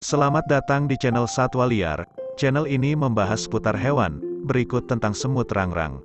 Selamat datang di channel Satwa Liar. Channel ini membahas seputar hewan. Berikut tentang semut rangrang.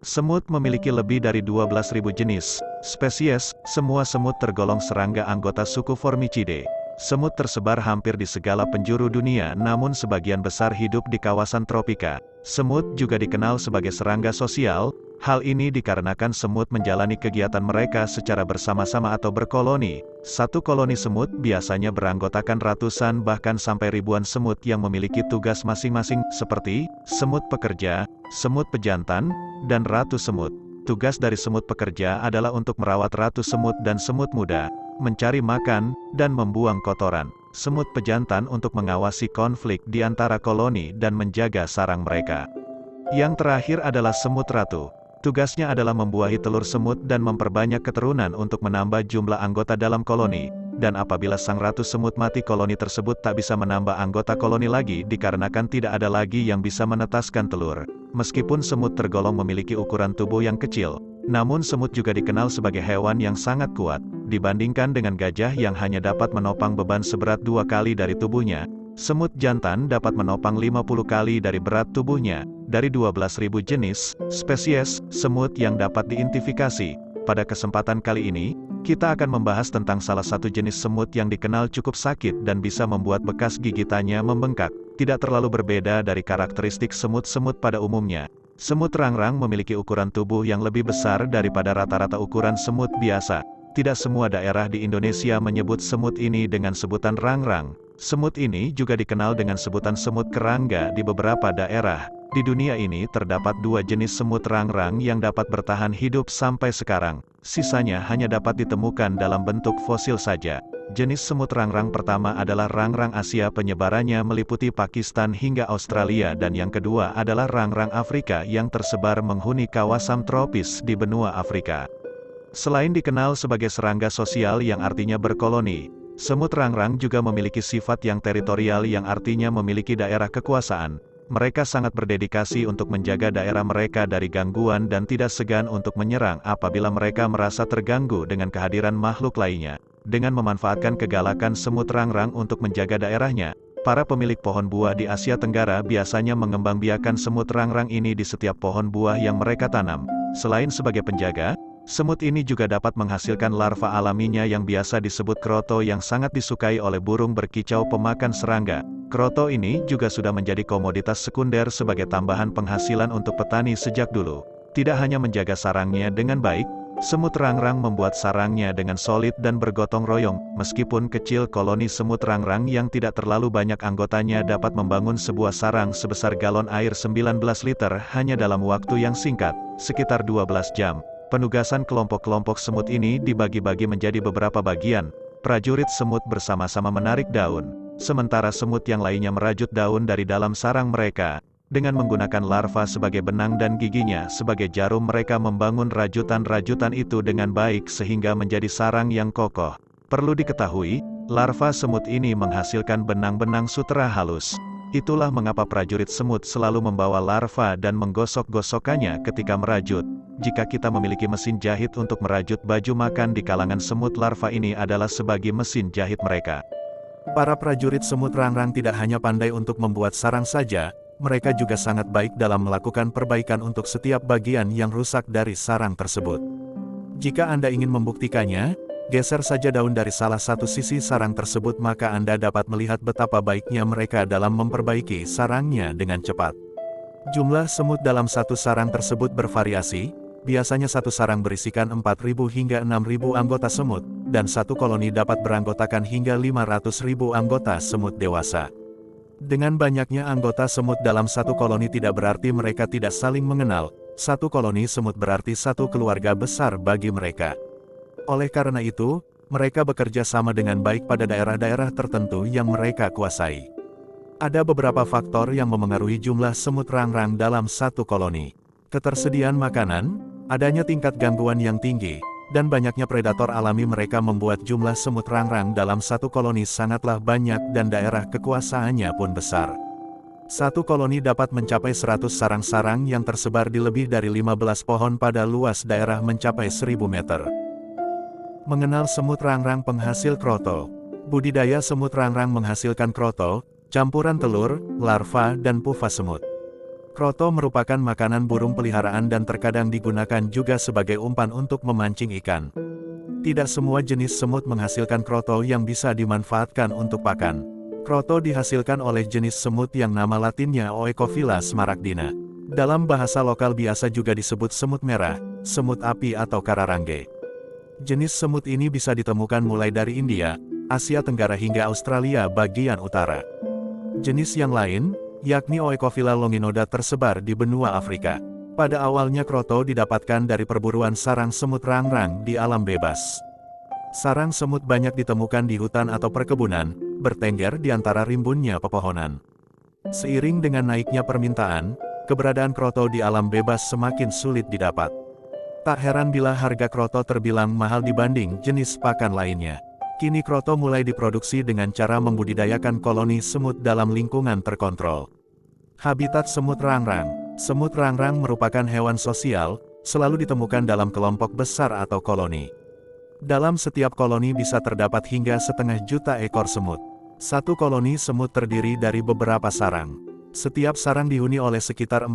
Semut memiliki lebih dari 12.000 jenis spesies. Semua semut tergolong serangga anggota suku Formicidae. Semut tersebar hampir di segala penjuru dunia, namun sebagian besar hidup di kawasan tropika. Semut juga dikenal sebagai serangga sosial. Hal ini dikarenakan semut menjalani kegiatan mereka secara bersama-sama atau berkoloni. Satu koloni semut biasanya beranggotakan ratusan bahkan sampai ribuan semut yang memiliki tugas masing-masing, seperti semut pekerja, semut pejantan, dan ratu semut. Tugas dari semut pekerja adalah untuk merawat ratu semut dan semut muda, mencari makan, dan membuang kotoran. Semut pejantan untuk mengawasi konflik di antara koloni dan menjaga sarang mereka. Yang terakhir adalah semut ratu. Tugasnya adalah membuahi telur semut dan memperbanyak keturunan untuk menambah jumlah anggota dalam koloni. Dan apabila sang ratu semut mati, koloni tersebut tak bisa menambah anggota koloni lagi dikarenakan tidak ada lagi yang bisa menetaskan telur. Meskipun semut tergolong memiliki ukuran tubuh yang kecil, namun semut juga dikenal sebagai hewan yang sangat kuat. Dibandingkan dengan gajah yang hanya dapat menopang beban seberat 2 kali dari tubuhnya, semut jantan dapat menopang 50 kali dari berat tubuhnya. Dari 12.000 jenis spesies semut yang dapat diidentifikasi, pada kesempatan kali ini, kita akan membahas tentang salah satu jenis semut yang dikenal cukup sakit dan bisa membuat bekas gigitannya membengkak. Tidak terlalu berbeda dari karakteristik semut-semut pada umumnya. Semut rangrang memiliki ukuran tubuh yang lebih besar daripada rata-rata ukuran semut biasa. Tidak semua daerah di Indonesia menyebut semut ini dengan sebutan rangrang. Semut ini juga dikenal dengan sebutan semut kerangga di beberapa daerah. Di dunia ini terdapat 2 jenis semut rangrang yang dapat bertahan hidup sampai sekarang. Sisanya hanya dapat ditemukan dalam bentuk fosil saja. Jenis semut rangrang pertama adalah rangrang Asia, penyebarannya meliputi Pakistan hingga Australia, dan yang kedua adalah rangrang Afrika yang tersebar menghuni kawasan tropis di benua Afrika. Selain dikenal sebagai serangga sosial yang artinya berkoloni, semut rangrang juga memiliki sifat yang teritorial yang artinya memiliki daerah kekuasaan. Mereka sangat berdedikasi untuk menjaga daerah mereka dari gangguan dan tidak segan untuk menyerang apabila mereka merasa terganggu dengan kehadiran makhluk lainnya. Dengan memanfaatkan kegalakan semut rangrang untuk menjaga daerahnya, para pemilik pohon buah di Asia Tenggara biasanya mengembangbiakan semut rangrang ini di setiap pohon buah yang mereka tanam. Selain sebagai penjaga, semut ini juga dapat menghasilkan larva alaminya yang biasa disebut kroto yang sangat disukai oleh burung berkicau pemakan serangga. Kroto ini juga sudah menjadi komoditas sekunder sebagai tambahan penghasilan untuk petani sejak dulu. Tidak hanya menjaga sarangnya dengan baik, semut rangrang membuat sarangnya dengan solid dan bergotong royong. Meskipun kecil, koloni semut rangrang yang tidak terlalu banyak anggotanya dapat membangun sebuah sarang sebesar galon air 19 liter hanya dalam waktu yang singkat, sekitar 12 jam. Penugasan kelompok-kelompok semut ini dibagi-bagi menjadi beberapa bagian. Prajurit semut bersama-sama menarik daun, sementara semut yang lainnya merajut daun dari dalam sarang mereka. Dengan menggunakan larva sebagai benang dan giginya sebagai jarum, mereka membangun rajutan-rajutan itu dengan baik sehingga menjadi sarang yang kokoh. Perlu diketahui, larva semut ini menghasilkan benang-benang sutera halus. Itulah mengapa prajurit semut selalu membawa larva dan menggosok-gosokkannya ketika merajut. Jika kita memiliki mesin jahit untuk merajut baju makan, di kalangan semut larva ini adalah sebagai mesin jahit mereka. Para prajurit semut rangrang tidak hanya pandai untuk membuat sarang saja, mereka juga sangat baik dalam melakukan perbaikan untuk setiap bagian yang rusak dari sarang tersebut. Jika Anda ingin membuktikannya, geser saja daun dari salah satu sisi sarang tersebut, maka Anda dapat melihat betapa baiknya mereka dalam memperbaiki sarangnya dengan cepat. Jumlah semut dalam satu sarang tersebut bervariasi. Biasanya satu sarang berisikan 4.000 hingga 6.000 anggota semut, dan satu koloni dapat beranggotakan hingga 500.000 anggota semut dewasa. Dengan banyaknya anggota semut dalam satu koloni tidak berarti mereka tidak saling mengenal. Satu koloni semut berarti satu keluarga besar bagi mereka. Oleh karena itu, mereka bekerja sama dengan baik pada daerah-daerah tertentu yang mereka kuasai. Ada beberapa faktor yang memengaruhi jumlah semut rangrang dalam satu koloni. Ketersediaan makanan, adanya tingkat gangguan yang tinggi, dan banyaknya predator alami mereka membuat jumlah semut rangrang dalam satu koloni sangatlah banyak dan daerah kekuasaannya pun besar. Satu koloni dapat mencapai 100 sarang-sarang yang tersebar di lebih dari 15 pohon pada luas daerah mencapai 1000 meter. Mengenal semut rangrang penghasil kroto. Budidaya semut rangrang menghasilkan kroto, campuran telur, larva, dan pupa semut. Kroto merupakan makanan burung peliharaan dan terkadang digunakan juga sebagai umpan untuk memancing ikan. Tidak semua jenis semut menghasilkan kroto yang bisa dimanfaatkan untuk pakan. Kroto dihasilkan oleh jenis semut yang nama latinnya Oecophila smaragdina. Dalam bahasa lokal biasa juga disebut semut merah, semut api atau kararangge. Jenis semut ini bisa ditemukan mulai dari India, Asia Tenggara hingga Australia bagian utara. Jenis yang lain, yakni Oecophila longinoda tersebar di benua Afrika. Pada awalnya kroto didapatkan dari perburuan sarang semut rangrang di alam bebas. Sarang semut banyak ditemukan di hutan atau perkebunan, bertengger di antara rimbunnya pepohonan. Seiring dengan naiknya permintaan, keberadaan kroto di alam bebas semakin sulit didapat. Tak heran bila harga kroto terbilang mahal dibanding jenis pakan lainnya. Kini kroto mulai diproduksi dengan cara membudidayakan koloni semut dalam lingkungan terkontrol. Habitat semut rangrang. Semut rangrang merupakan hewan sosial, selalu ditemukan dalam kelompok besar atau koloni. Dalam setiap koloni bisa terdapat hingga 1,5 juta ekor semut. Satu koloni semut terdiri dari beberapa sarang. Setiap sarang dihuni oleh sekitar 4,000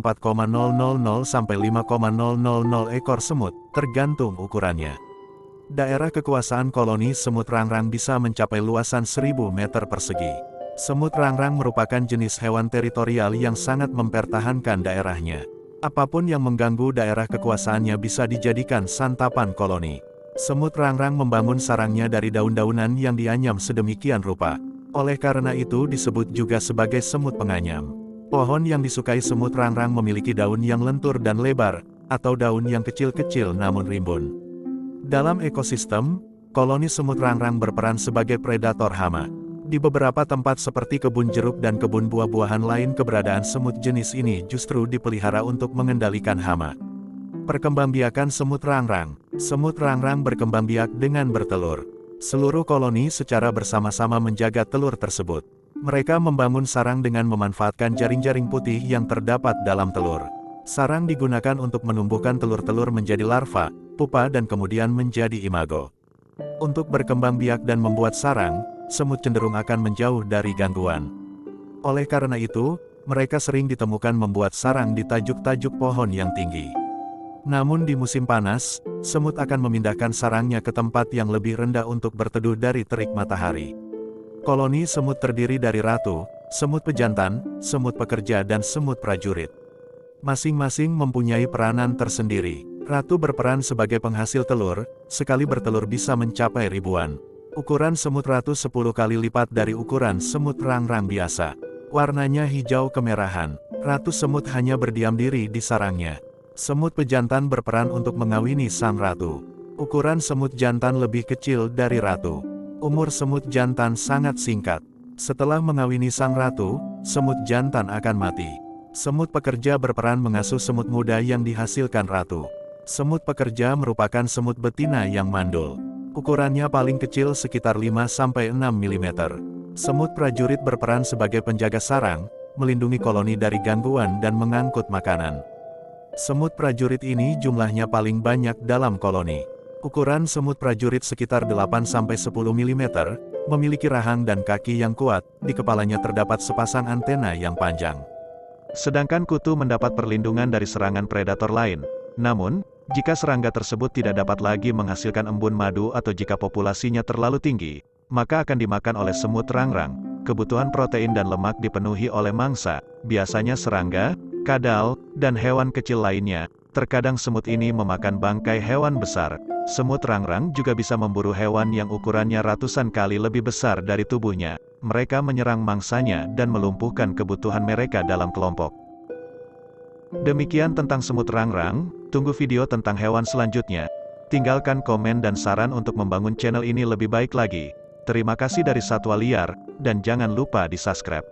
sampai 5,000 ekor semut, tergantung ukurannya. Daerah kekuasaan koloni semut rangrang bisa mencapai luasan 1000 meter persegi. Semut rangrang merupakan jenis hewan teritorial yang sangat mempertahankan daerahnya. Apapun yang mengganggu daerah kekuasaannya bisa dijadikan santapan koloni. Semut rangrang membangun sarangnya dari daun-daunan yang dianyam sedemikian rupa. Oleh karena itu disebut juga sebagai semut penganyam. Pohon yang disukai semut rangrang memiliki daun yang lentur dan lebar, atau daun yang kecil-kecil namun rimbun. Dalam ekosistem, koloni semut rangrang berperan sebagai predator hama. Di beberapa tempat seperti kebun jeruk dan kebun buah-buahan lain keberadaan semut jenis ini justru dipelihara untuk mengendalikan hama. Perkembangbiakan semut rangrang. Semut rangrang berkembang biak dengan bertelur. Seluruh koloni secara bersama-sama menjaga telur tersebut. Mereka membangun sarang dengan memanfaatkan jaring-jaring putih yang terdapat dalam telur. Sarang digunakan untuk menumbuhkan telur-telur menjadi larva, pupa dan kemudian menjadi imago. Untuk berkembang biak dan membuat sarang, semut cenderung akan menjauh dari gangguan. Oleh karena itu, mereka sering ditemukan membuat sarang di tajuk-tajuk pohon yang tinggi. Namun di musim panas, semut akan memindahkan sarangnya ke tempat yang lebih rendah untuk berteduh dari terik matahari. Koloni semut terdiri dari ratu, semut pejantan, semut pekerja dan semut prajurit. Masing-masing mempunyai peranan tersendiri. Ratu berperan sebagai penghasil telur, sekali bertelur bisa mencapai ribuan. Ukuran semut ratu 10 kali lipat dari ukuran semut rangrang biasa. Warnanya hijau kemerahan. Ratu semut hanya berdiam diri di sarangnya. Semut pejantan berperan untuk mengawini sang ratu. Ukuran semut jantan lebih kecil dari ratu. Umur semut jantan sangat singkat. Setelah mengawini sang ratu, semut jantan akan mati. Semut pekerja berperan mengasuh semut muda yang dihasilkan ratu. Semut pekerja merupakan semut betina yang mandul. Ukurannya paling kecil sekitar 5-6 mm. Semut prajurit berperan sebagai penjaga sarang, melindungi koloni dari gangguan dan mengangkut makanan. Semut prajurit ini jumlahnya paling banyak dalam koloni. Ukuran semut prajurit sekitar 8-10 mm, memiliki rahang dan kaki yang kuat, di kepalanya terdapat sepasang antena yang panjang. Sedangkan kutu mendapat perlindungan dari serangan predator lain. Namun, jika serangga tersebut tidak dapat lagi menghasilkan embun madu atau jika populasinya terlalu tinggi, maka akan dimakan oleh semut rangrang. Kebutuhan protein dan lemak dipenuhi oleh mangsa, biasanya serangga, kadal, dan hewan kecil lainnya. Terkadang semut ini memakan bangkai hewan besar. Semut rangrang juga bisa memburu hewan yang ukurannya ratusan kali lebih besar dari tubuhnya. Mereka menyerang mangsanya dan melumpuhkan kebutuhan mereka dalam kelompok. Demikian tentang semut rangrang, tunggu video tentang hewan selanjutnya. Tinggalkan komen dan saran untuk membangun channel ini lebih baik lagi. Terima kasih dari Satwa Liar, dan jangan lupa di subscribe.